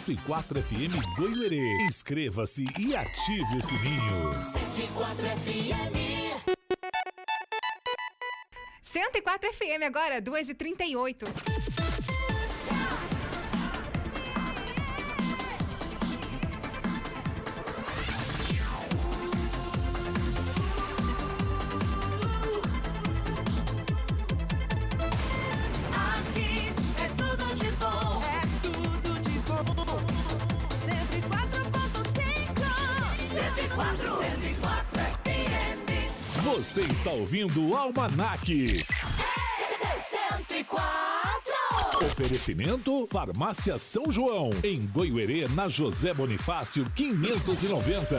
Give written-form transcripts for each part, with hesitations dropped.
104 FM Goiuerê. Inscreva-se e ative o sininho. 104 FM. 104 FM agora, 2h38. Você está ouvindo o Almanac. 104. Oferecimento Farmácia São João, em Goiuerê, na José Bonifácio 590.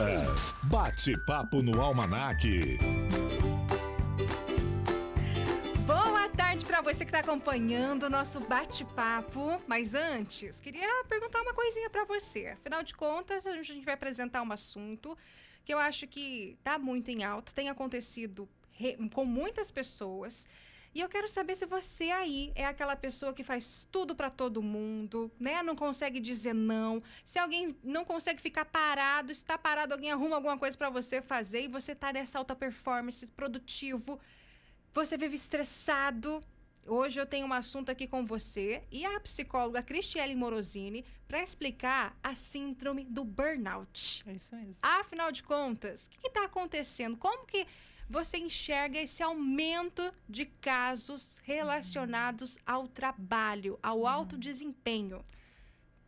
Bate-papo no Almanac. Boa tarde para você que está acompanhando o nosso bate-papo. Mas antes, queria perguntar uma coisinha para você. Afinal de contas, a gente vai apresentar um assunto que eu acho que está muito em alta, tem acontecido com muitas pessoas. E eu quero saber se você aí é aquela pessoa que faz tudo para todo mundo, né? Não consegue dizer não. Se alguém não consegue ficar parado, está parado, alguém arruma alguma coisa para você fazer e você tá nessa alta performance, produtivo, você vive estressado. Hoje eu tenho um assunto aqui com você e a psicóloga Cristiele Morosini para explicar a síndrome do burnout. É isso mesmo. Afinal de contas, o que está acontecendo? Como que você enxerga esse aumento de casos relacionados ao trabalho, ao alto desempenho?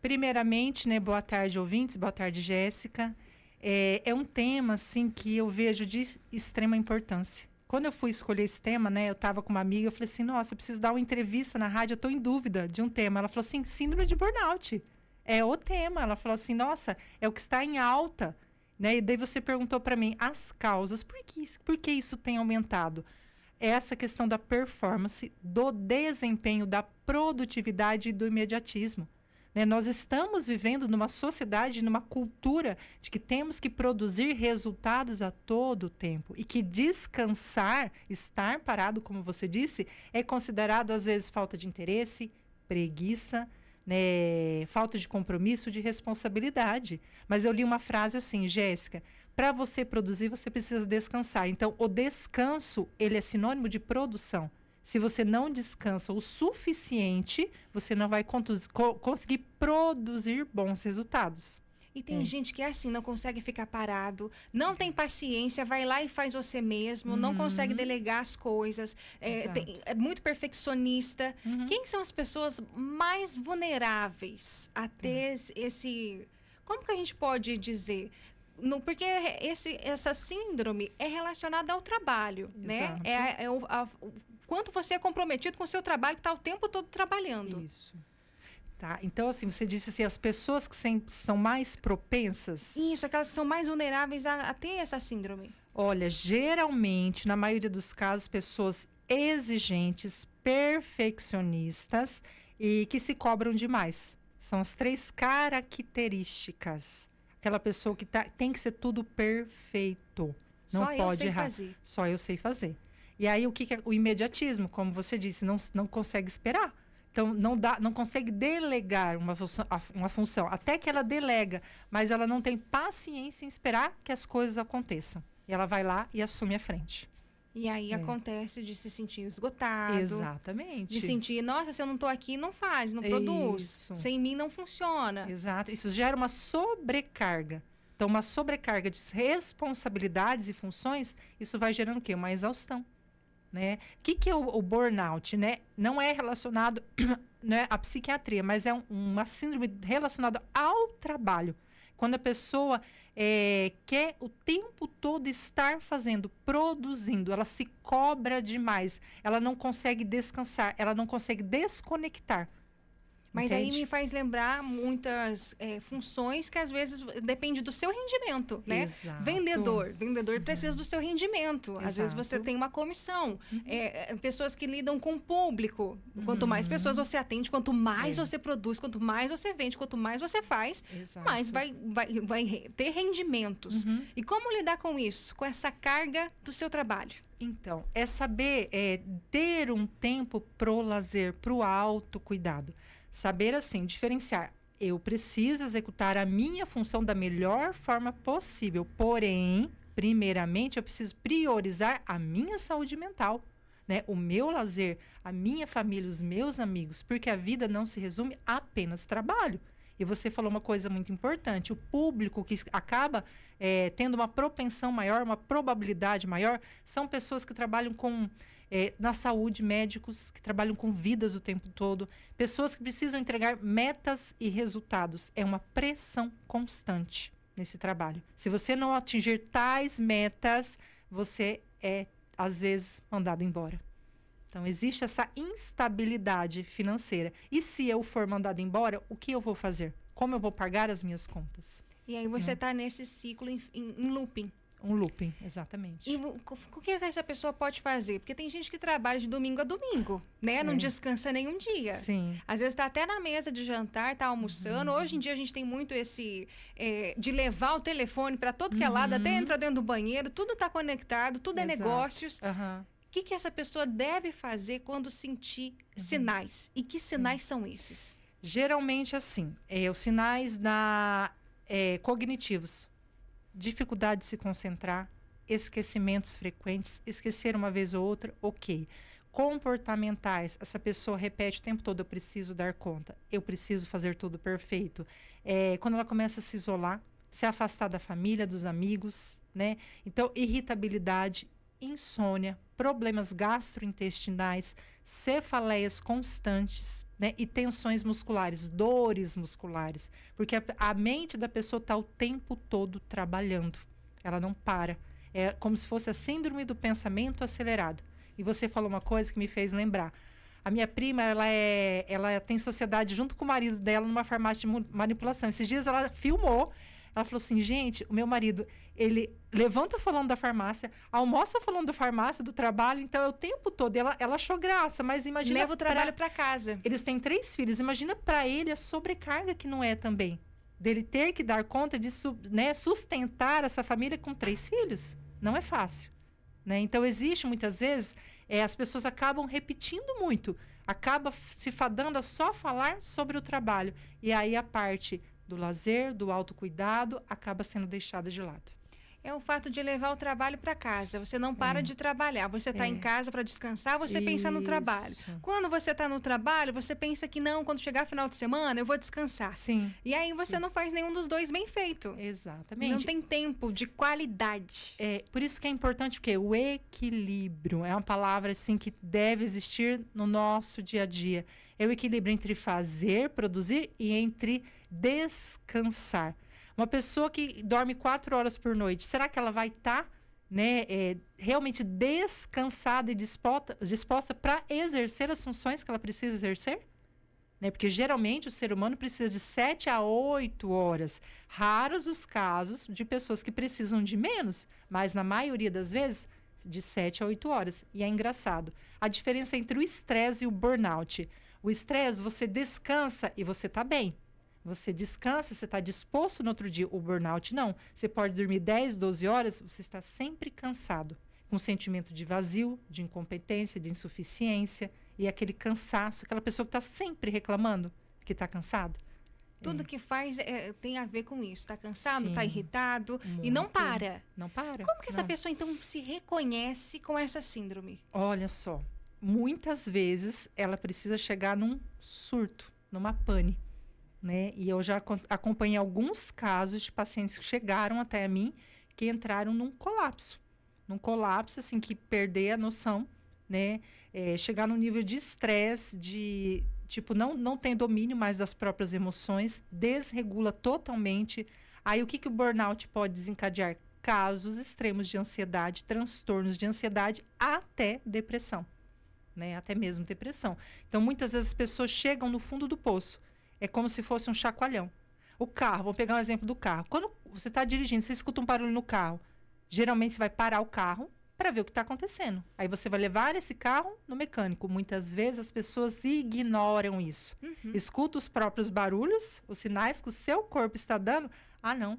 Primeiramente, né, boa tarde, ouvintes, boa tarde, Jéssica. É um tema, assim, que eu vejo de extrema importância. Quando eu fui escolher esse tema, né, eu estava com uma amiga, eu falei assim, nossa, eu preciso dar uma entrevista na rádio, eu estou em dúvida de um tema. Ela falou assim, síndrome de burnout. É o tema. Ela falou assim, nossa, é o que está em alta. Né? E daí você perguntou para mim as causas, por que isso tem aumentado? Essa questão da performance, do desempenho, da produtividade e do imediatismo. Né? Nós estamos vivendo numa sociedade, numa cultura de que temos que produzir resultados a todo tempo e que descansar, estar parado, como você disse, é considerado às vezes falta de interesse, preguiça, né, falta de compromisso, de responsabilidade. Mas eu li uma frase assim, Jéssica, para você produzir, você precisa descansar. Então, o descanso, ele é sinônimo de produção. Se você não descansa o suficiente, você não vai conseguir produzir bons resultados. E tem gente que é assim, não consegue ficar parado, não tem paciência, vai lá e faz você mesmo, não consegue delegar as coisas, é muito perfeccionista. Quem são as pessoas mais vulneráveis a ter esse... Como que a gente pode dizer? Porque essa síndrome é relacionada ao trabalho, né? O quanto você é comprometido com o seu trabalho, que está o tempo todo trabalhando. Isso. Tá, então assim, você disse assim, as pessoas que são mais propensas... Isso, aquelas que são mais vulneráveis a ter essa síndrome. Olha, geralmente, na maioria dos casos, pessoas exigentes, perfeccionistas e que se cobram demais. São as 3 características. Aquela pessoa que tem que ser tudo perfeito. Não Só pode eu sei errar. fazer. Só eu sei fazer. E aí, o que é o imediatismo? Como você disse, não consegue esperar. Então, não consegue delegar uma função. Até que ela delega, mas ela não tem paciência em esperar que as coisas aconteçam. E ela vai lá e assume a frente. E aí acontece de se sentir esgotado. Exatamente. De sentir, nossa, se eu não estou aqui, não faz, não produz. Isso. Sem mim não funciona. Exato. Isso gera uma sobrecarga. Então, uma sobrecarga de responsabilidades e funções, isso vai gerando o quê? Uma exaustão. Né? O que é o burnout? Né? Não é relacionado né, à psiquiatria, mas é uma síndrome relacionada ao trabalho. Quando a pessoa quer o tempo todo estar fazendo, produzindo, ela se cobra demais, ela não consegue descansar, ela não consegue desconectar. Mas Entende? aí me faz lembrar muitas funções que às vezes depende do seu rendimento, né? Exato. Vendedor precisa do seu rendimento. Exato. Às vezes você tem uma comissão. Pessoas que lidam com o público. Quanto mais pessoas você atende, quanto mais você produz, quanto mais você vende, quanto mais você faz, Exato. mais vai ter rendimentos. E como lidar com isso? Com essa carga do seu trabalho? Então, é saber ter um tempo pro lazer, pro autocuidado. Saber, assim, diferenciar eu preciso executar a minha função da melhor forma possível. Porém, primeiramente, eu preciso priorizar a minha saúde mental, né? O meu lazer, a minha família, os meus amigos, porque a vida não se resume a apenas trabalho. E você falou uma coisa muito importante, o público que acaba tendo uma propensão maior, uma probabilidade maior, são pessoas que trabalham na saúde, médicos que trabalham com vidas o tempo todo, pessoas que precisam entregar metas e resultados. É uma pressão constante nesse trabalho. Se você não atingir tais metas, você é, às vezes, mandado embora. Então, existe essa instabilidade financeira. E se eu for mandado embora, o que eu vou fazer? Como eu vou pagar as minhas contas? E aí você está nesse ciclo em looping. Um looping, exatamente. E o que essa pessoa pode fazer? Porque tem gente que trabalha de domingo a domingo, né? Não descansa nenhum dia. Sim. Às vezes está até na mesa de jantar, está almoçando. Hoje em dia a gente tem muito esse de levar o telefone para todo que é lado, até entra dentro do banheiro, tudo está conectado, tudo é negócios. O que essa pessoa deve fazer quando sentir sinais? E que sinais são esses? Geralmente, assim, os sinais cognitivos. Dificuldade de se concentrar, esquecimentos frequentes, esquecer uma vez ou outra, ok. Comportamentais, essa pessoa repete o tempo todo, eu preciso dar conta, eu preciso fazer tudo perfeito. Quando ela começa a se isolar, se afastar da família, dos amigos, né? Então, irritabilidade, insônia, problemas gastrointestinais, cefaleias constantes, né? E tensões musculares, dores musculares. Porque a mente da pessoa está o tempo todo trabalhando. Ela não para. É como se fosse a síndrome do pensamento acelerado. E você falou uma coisa que me fez lembrar. A minha prima, ela tem sociedade junto com o marido dela numa farmácia de manipulação. Esses dias ela filmou. Ela falou assim, gente, o meu marido, ele levanta falando da farmácia, almoça falando da farmácia, do trabalho, então é o tempo todo. Ela achou graça, mas imagina... Leva o trabalho para casa. Eles têm 3 filhos. Imagina para ele a sobrecarga que não é também. Dele ter que dar conta de sustentar essa família com 3 filhos. Não é fácil. Né? Então, existe muitas vezes, as pessoas acabam repetindo muito. Acaba se fadando a só falar sobre o trabalho. E aí a parte do lazer, do autocuidado, acaba sendo deixada de lado. É o fato de levar o trabalho para casa. Você não para de trabalhar. Você está em casa para descansar, você pensa no trabalho. Quando você está no trabalho, você pensa que não, quando chegar final de semana, eu vou descansar. Sim. E aí você não faz nenhum dos dois bem feito. Exatamente. Não tem tempo de qualidade. Por isso que é importante o quê? O equilíbrio. É uma palavra assim que deve existir no nosso dia a dia. É o equilíbrio entre fazer, produzir e entre descansar. Uma pessoa que dorme 4 horas por noite, será que ela vai estar realmente descansada e disposta para exercer as funções que ela precisa exercer? Né? Porque geralmente o ser humano precisa de 7 a 8 horas. Raros os casos de pessoas que precisam de menos, mas na maioria das vezes de 7 a 8 horas. E é engraçado. A diferença entre o estresse e o burnout. O estresse, você descansa e você está bem. Você descansa, você está disposto no outro dia. O burnout, não. Você pode dormir 10, 12 horas, você está sempre cansado. Com sentimento de vazio, de incompetência, de insuficiência. E aquele cansaço, aquela pessoa que está sempre reclamando que está cansado. Tudo que faz tem a ver com isso. Está cansado, Sim. está irritado Muito. e não para. Não para. Como que essa Não. pessoa, então, se reconhece com essa síndrome? Olha só. Muitas vezes ela precisa chegar num surto, numa pane. Né? E eu já acompanhei alguns casos de pacientes que chegaram até a mim que entraram num colapso. Num colapso, assim, que perder a noção, né? Chegar num nível de estresse, de, tipo, não tem domínio mais das próprias emoções, desregula totalmente. Aí, o que o burnout pode desencadear? Casos extremos de ansiedade, transtornos de ansiedade, até depressão. Né? Até mesmo depressão. Então, muitas vezes as pessoas chegam no fundo do poço. É como se fosse um chacoalhão. O carro, vamos pegar um exemplo do carro. Quando você está dirigindo, você escuta um barulho no carro. Geralmente você vai parar o carro para ver o que está acontecendo. Aí você vai levar esse carro no mecânico. Muitas vezes as pessoas ignoram isso. Escuta os próprios barulhos, os sinais que o seu corpo está dando. Ah, não,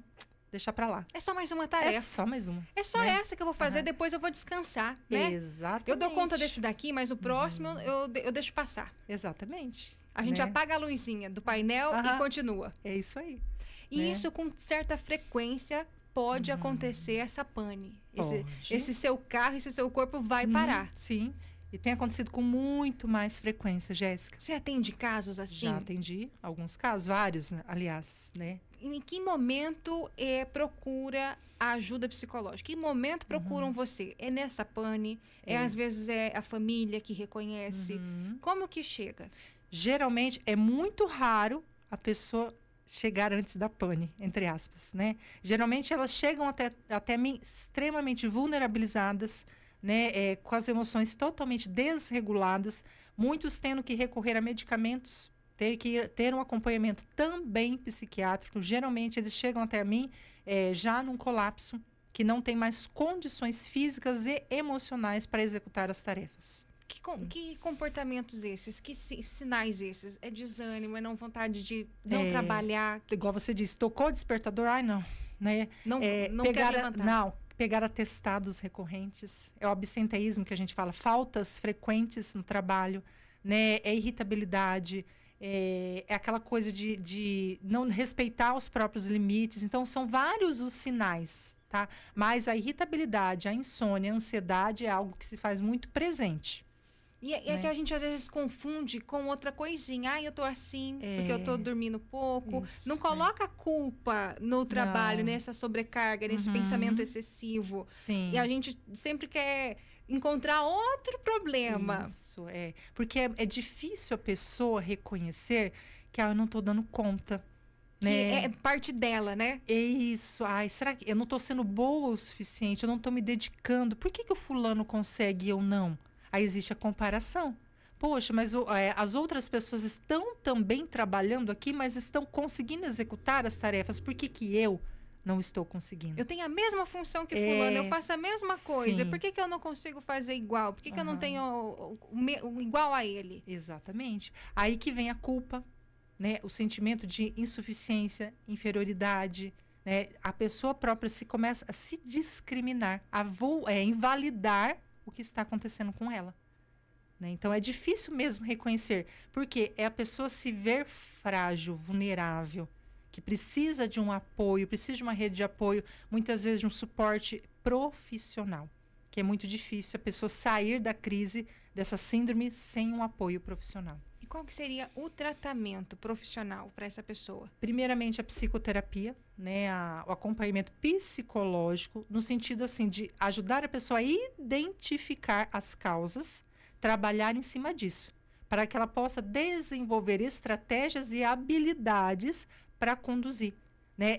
deixa para lá. É só mais uma É tarefa. só mais uma. É só né? essa que eu vou fazer, depois eu vou descansar, né? Exatamente. Eu dou conta desse daqui, mas o próximo eu deixo passar. Exatamente. A gente né? apaga a luzinha do painel e Aham. continua. É isso aí. E Né? isso com certa frequência pode acontecer essa pane. Pode. Esse seu carro, esse seu corpo vai Uhum, parar. Sim. E tem acontecido com muito mais frequência, Jéssica. Você atende casos assim? Já atendi alguns casos, vários, né, aliás, né? Em que momento procura a ajuda psicológica? Que momento procuram você? É nessa pane? Às vezes é a família que reconhece? Como que chega? Geralmente é muito raro a pessoa chegar antes da pane, entre aspas, né? Geralmente elas chegam até mim extremamente vulnerabilizadas, né? Com as emoções totalmente desreguladas, muitos tendo que recorrer a medicamentos, ter um acompanhamento também psiquiátrico. Geralmente eles chegam até mim já num colapso, que não tem mais condições físicas e emocionais para executar as tarefas. Que comportamentos esses? Que sinais esses? É desânimo, é não vontade de não trabalhar? Igual você disse, tocou o despertador, ai não, né? Não pegar, quer levantar? Não, pegar atestados recorrentes, é o absenteísmo que a gente fala, faltas frequentes no trabalho, né? É irritabilidade, é aquela coisa de não respeitar os próprios limites. Então, são vários os sinais, tá? Mas a irritabilidade, a insônia, a ansiedade é algo que se faz muito presente. E é que a gente às vezes confunde com outra coisinha. Eu tô assim porque eu tô dormindo pouco. Isso, não coloca a culpa no trabalho, nessa sobrecarga, nesse pensamento excessivo. Sim. E a gente sempre quer encontrar outro problema. Isso, porque é difícil a pessoa reconhecer que eu não tô dando conta. Que Né? é parte dela, né? É isso. Ai, será que eu não tô sendo boa o suficiente? Eu não tô me dedicando. Por que o fulano consegue e eu não? Aí existe a comparação. Poxa, mas as outras pessoas estão também trabalhando aqui, mas estão conseguindo executar as tarefas. Por que eu não estou conseguindo? Eu tenho a mesma função que fulano, eu faço a mesma coisa. Sim. Por que eu não consigo fazer igual? Por que eu não tenho o igual a ele? Exatamente. Aí que vem a culpa, né? O sentimento de insuficiência, inferioridade, né? A pessoa própria começa a se discriminar, a invalidar o que está acontecendo com ela. Né? Então, é difícil mesmo reconhecer, porque é a pessoa se ver frágil, vulnerável, que precisa de um apoio, precisa de uma rede de apoio, muitas vezes de um suporte profissional, que é muito difícil a pessoa sair da crise, dessa síndrome, sem um apoio profissional. E qual que seria o tratamento profissional para essa pessoa? Primeiramente, a psicoterapia, né, o acompanhamento psicológico, no sentido assim de ajudar a pessoa a identificar as causas, trabalhar em cima disso, para que ela possa desenvolver estratégias e habilidades para conduzir, né,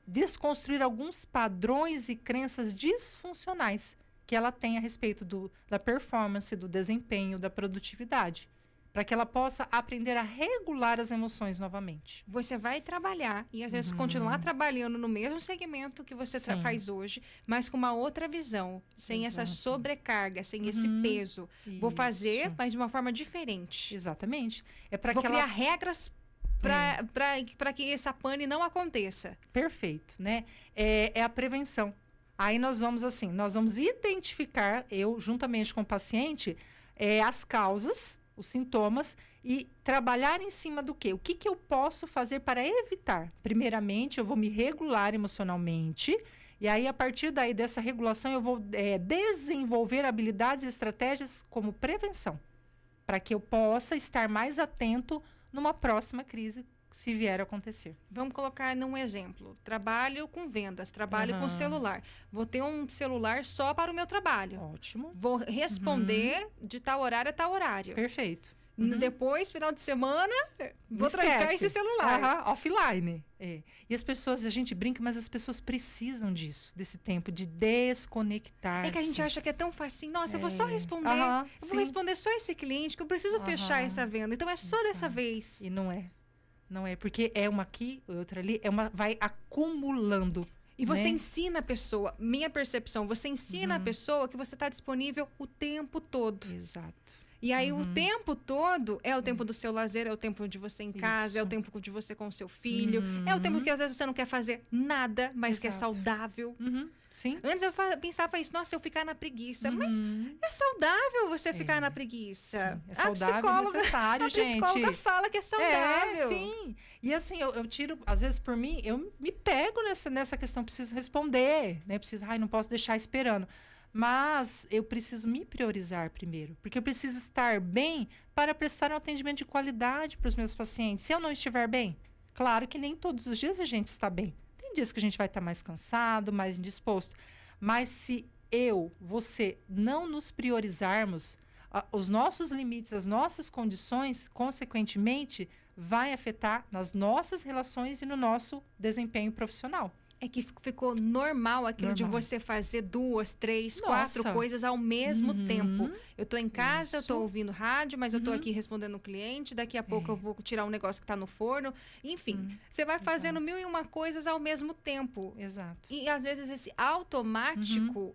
desconstruir alguns padrões e crenças disfuncionais que ela tem a respeito da performance, do desempenho, da produtividade, para que ela possa aprender a regular as emoções novamente. Você vai trabalhar e às vezes continuar trabalhando no mesmo segmento que você faz hoje, mas com uma outra visão, sem essa sobrecarga, sem esse peso. Vou fazer, mas de uma forma diferente. Exatamente. É para Vou que criar ela... regras para que essa pane não aconteça. Perfeito, né? É a prevenção. Aí nós vamos identificar, eu juntamente com o paciente, as causas, os sintomas, e trabalhar em cima do quê? O que eu posso fazer para evitar? Primeiramente, eu vou me regular emocionalmente, e aí, a partir daí, dessa regulação, eu vou desenvolver habilidades e estratégias como prevenção, para que eu possa estar mais atento numa próxima crise, se vier a acontecer. Vamos colocar num exemplo. Trabalho com vendas, trabalho com celular. Vou ter um celular só para o meu trabalho. Ótimo. Vou responder de tal horário a tal horário. Perfeito. Depois, final de semana, vou trancar esse celular. Offline. E as pessoas, a gente brinca, mas as pessoas precisam disso, desse tempo de desconectar. É que a gente acha que é tão facinho. Nossa, eu vou só responder. Eu vou responder só esse cliente, que eu preciso fechar essa venda. Então, é só dessa vez. E não é. Não é, porque é uma aqui, outra ali, vai acumulando. E você ensina a pessoa, minha percepção, você ensina a pessoa que você está disponível o tempo todo. Exato. E aí o tempo todo é o tempo do seu lazer, é o tempo de você em casa, é o Isso. tempo de você com o seu filho, é o tempo que às vezes você não quer fazer nada, mas que é Exato. saudável. Sim. Antes eu pensava isso, nossa, eu ficar na preguiça. Mas é saudável você ficar na preguiça. Sim, é saudável e necessário, a psicóloga gente. fala que é saudável. Sim. E assim, eu tiro, às vezes por mim, eu me pego nessa questão, preciso responder, né? Preciso, não posso deixar esperando. Mas eu preciso me priorizar primeiro, porque eu preciso estar bem para prestar um atendimento de qualidade para os meus pacientes. Se eu não estiver bem, claro que nem todos os dias a gente está bem. Tem dias que a gente vai estar mais cansado, mais indisposto. Mas se você não nos priorizarmos, os nossos limites, as nossas condições, consequentemente, vai afetar nas nossas relações e no nosso desempenho profissional. É que ficou normal aquilo de você fazer 2, 3, 4 coisas ao mesmo tempo. Eu tô em casa, eu tô ouvindo rádio, mas eu tô aqui respondendo o cliente, daqui a pouco eu vou tirar um negócio que tá no forno. Enfim, você vai fazendo 1001 coisas ao mesmo tempo. Exato. E às vezes esse automático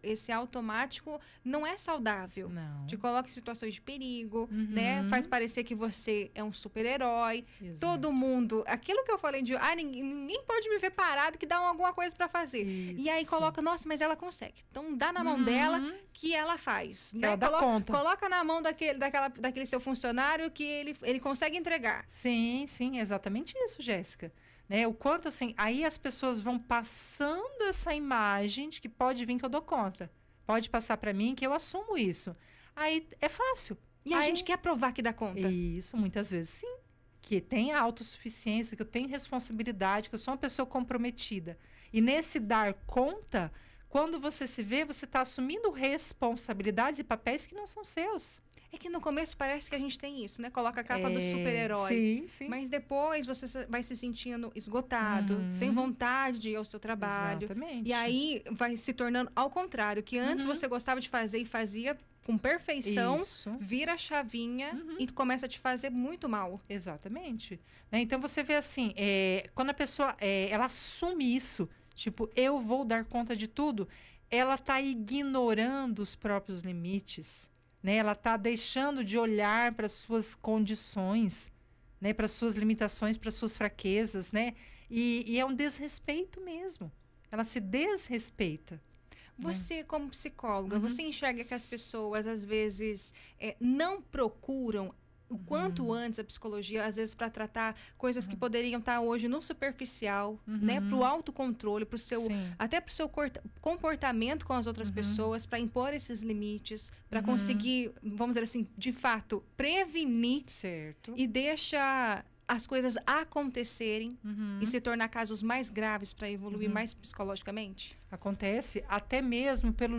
não é saudável. Não. Te coloca em situações de perigo, né? Faz parecer que você é um super-herói. Todo mundo... Aquilo que eu falei de... ninguém pode me ver parado que dá alguma coisa pra fazer. Isso. E aí coloca, nossa, mas ela consegue. Então dá na mão dela que ela faz. Que ela dá conta. Coloca na mão daquele seu funcionário que ele consegue entregar. Sim, exatamente isso, Jéssica. Né? O quanto assim, aí as pessoas vão passando essa imagem de que pode vir que eu dou conta. Pode passar pra mim que eu assumo isso. Aí é fácil. E a gente quer provar que dá conta. Isso, muitas vezes sim. Que tem a autossuficiência, que eu tenho responsabilidade, que eu sou uma pessoa comprometida. E nesse dar conta, quando você se vê, você está assumindo responsabilidades e papéis que não são seus. É que no começo parece que a gente tem isso, né? Coloca a capa do super-herói. Sim. Mas depois você vai se sentindo esgotado, sem vontade de ir ao seu trabalho. Exatamente. E aí vai se tornando ao contrário, que antes você gostava de fazer e fazia com perfeição, vira a chavinha e começa a te fazer muito mal. Exatamente. Né? Então você vê assim, quando a pessoa ela assume isso, tipo, eu vou dar conta de tudo, ela está ignorando os próprios limites. Né? Ela está deixando de olhar para as suas condições, né? Para as suas limitações, para as suas fraquezas. Né? E é um desrespeito mesmo. Ela se desrespeita. Você, como psicóloga, você enxerga que as pessoas, às vezes, não procuram o quanto antes a psicologia, às vezes, para tratar coisas que poderiam estar hoje no superficial, né? Para o autocontrole, até para o seu comportamento com as outras pessoas, para impor esses limites, para conseguir, vamos dizer assim, de fato, prevenir. Certo. E deixa as coisas acontecerem e se tornar casos mais graves para evoluir mais psicologicamente? Acontece até mesmo pelo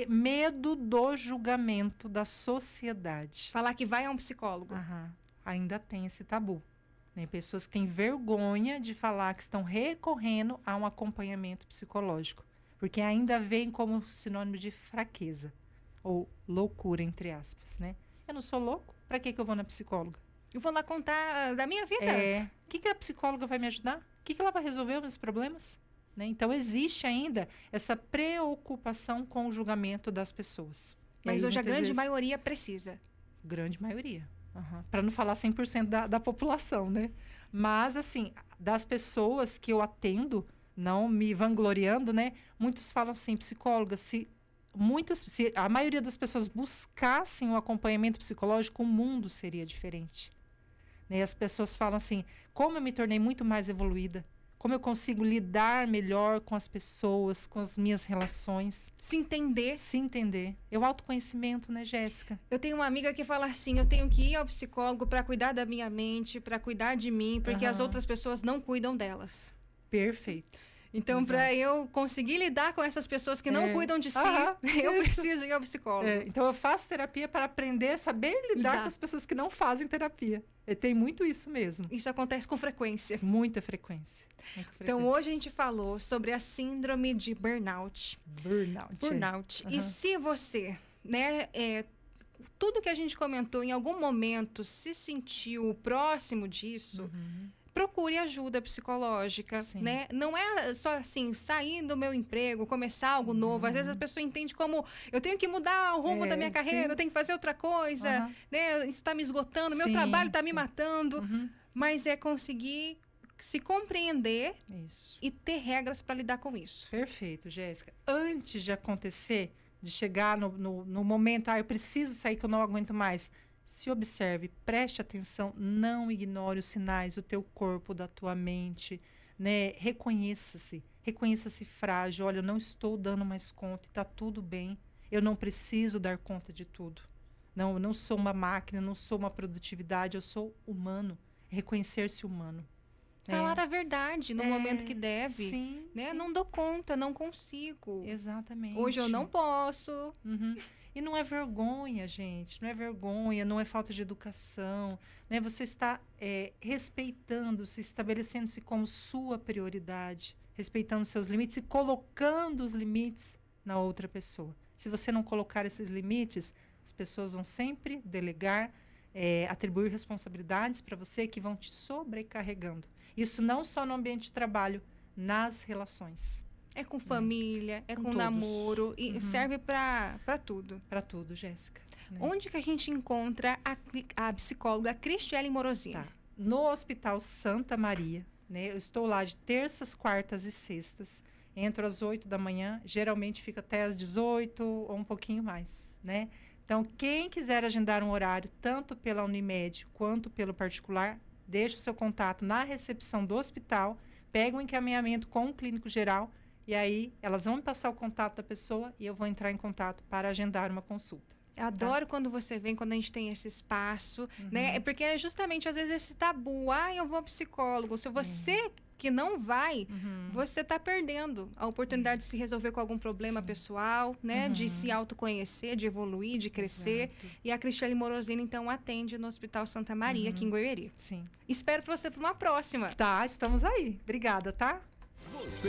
medo do julgamento da sociedade. Falar que vai a um psicólogo. Ainda tem esse tabu. Né? Pessoas que têm vergonha de falar que estão recorrendo a um acompanhamento psicológico. Porque ainda veem como sinônimo de fraqueza. Ou loucura, entre aspas. Né? Eu não sou louco? Para que eu vou na psicóloga? Eu vou lá contar da minha vida. O que a psicóloga vai me ajudar? O que ela vai resolver os meus problemas? Né? Então, existe ainda essa preocupação com o julgamento das pessoas. Mas hoje a grande maioria precisa. Grande maioria. Para não falar 100% da população, né? Mas, assim, das pessoas que eu atendo, não me vangloriando, né? Muitos falam assim, psicóloga, se a maioria das pessoas buscassem o acompanhamento psicológico, o mundo seria diferente. E as pessoas falam assim, como eu me tornei muito mais evoluída, como eu consigo lidar melhor com as pessoas, com as minhas relações. Se entender. Se entender. É o autoconhecimento, né, Jéssica? Eu tenho uma amiga que fala assim, eu tenho que ir ao psicólogo para cuidar da minha mente, para cuidar de mim, porque as outras pessoas não cuidam delas. Perfeito. Então, para eu conseguir lidar com essas pessoas que não cuidam de si, eu preciso ir ao psicólogo. Então, eu faço terapia para aprender a saber lidar com as pessoas que não fazem terapia. Tem muito isso mesmo. Isso acontece com frequência. Muita frequência. Então, hoje a gente falou sobre a síndrome de burnout. Burnout. E se você, né, tudo que a gente comentou, em algum momento se sentiu próximo disso, procure ajuda psicológica, Sim. né? Não é só assim, sair do meu emprego, começar algo novo. Às vezes a pessoa entende como eu tenho que mudar o rumo da minha carreira, sim. eu tenho que fazer outra coisa, Aham. né? Isso está me esgotando, meu Sim, trabalho está me sim. matando. Uhum. Mas é conseguir se compreender Isso. e ter regras para lidar com isso. Perfeito, Jéssica. Antes de acontecer, de chegar no momento, eu preciso sair que eu não aguento mais. Se observe, preste atenção, não ignore os sinais do teu corpo, da tua mente, né? Reconheça-se frágil. Olha, eu não estou dando mais conta, está tudo bem. Eu não preciso dar conta de tudo. Não, eu não sou uma máquina, não sou uma produtividade, eu sou humano. Reconhecer-se humano. Falar a verdade no momento que deve. Sim, Né? sim. Não dou conta, não consigo. Exatamente. Hoje eu não posso. Uhum. E não é vergonha, gente. Não é vergonha, não é falta de educação. Né? Você está respeitando-se, estabelecendo-se como sua prioridade, respeitando seus limites e colocando os limites na outra pessoa. Se você não colocar esses limites, as pessoas vão sempre delegar, atribuir responsabilidades para você que vão te sobrecarregando. Isso não só no ambiente de trabalho, nas relações. É com família, é Com com todos. namoro e serve para tudo. Para tudo, Jéssica. Né? Onde que a gente encontra a psicóloga Cristiane Morosini? Tá. No Hospital Santa Maria, né? Eu estou lá de terças, quartas e sextas. Entro às 8 da manhã, geralmente fica até às 18 ou um pouquinho mais, né? Então, quem quiser agendar um horário, tanto pela Unimed quanto pelo particular, deixe o seu contato na recepção do hospital, pega um encaminhamento com o clínico geral e aí elas vão me passar o contato da pessoa e eu vou entrar em contato para agendar uma consulta. Eu adoro quando você vem, quando a gente tem esse espaço, né? É porque é justamente, às vezes, esse tabu. Eu vou ao psicólogo. Se você que não vai, você está perdendo a oportunidade de se resolver com algum problema pessoal, né? De se autoconhecer, de evoluir, de crescer. Exato. E a Cristiane Morosini, então, atende no Hospital Santa Maria, aqui em Goiânia. Sim. Espero você para uma próxima. Tá, estamos aí. Obrigada, tá? Você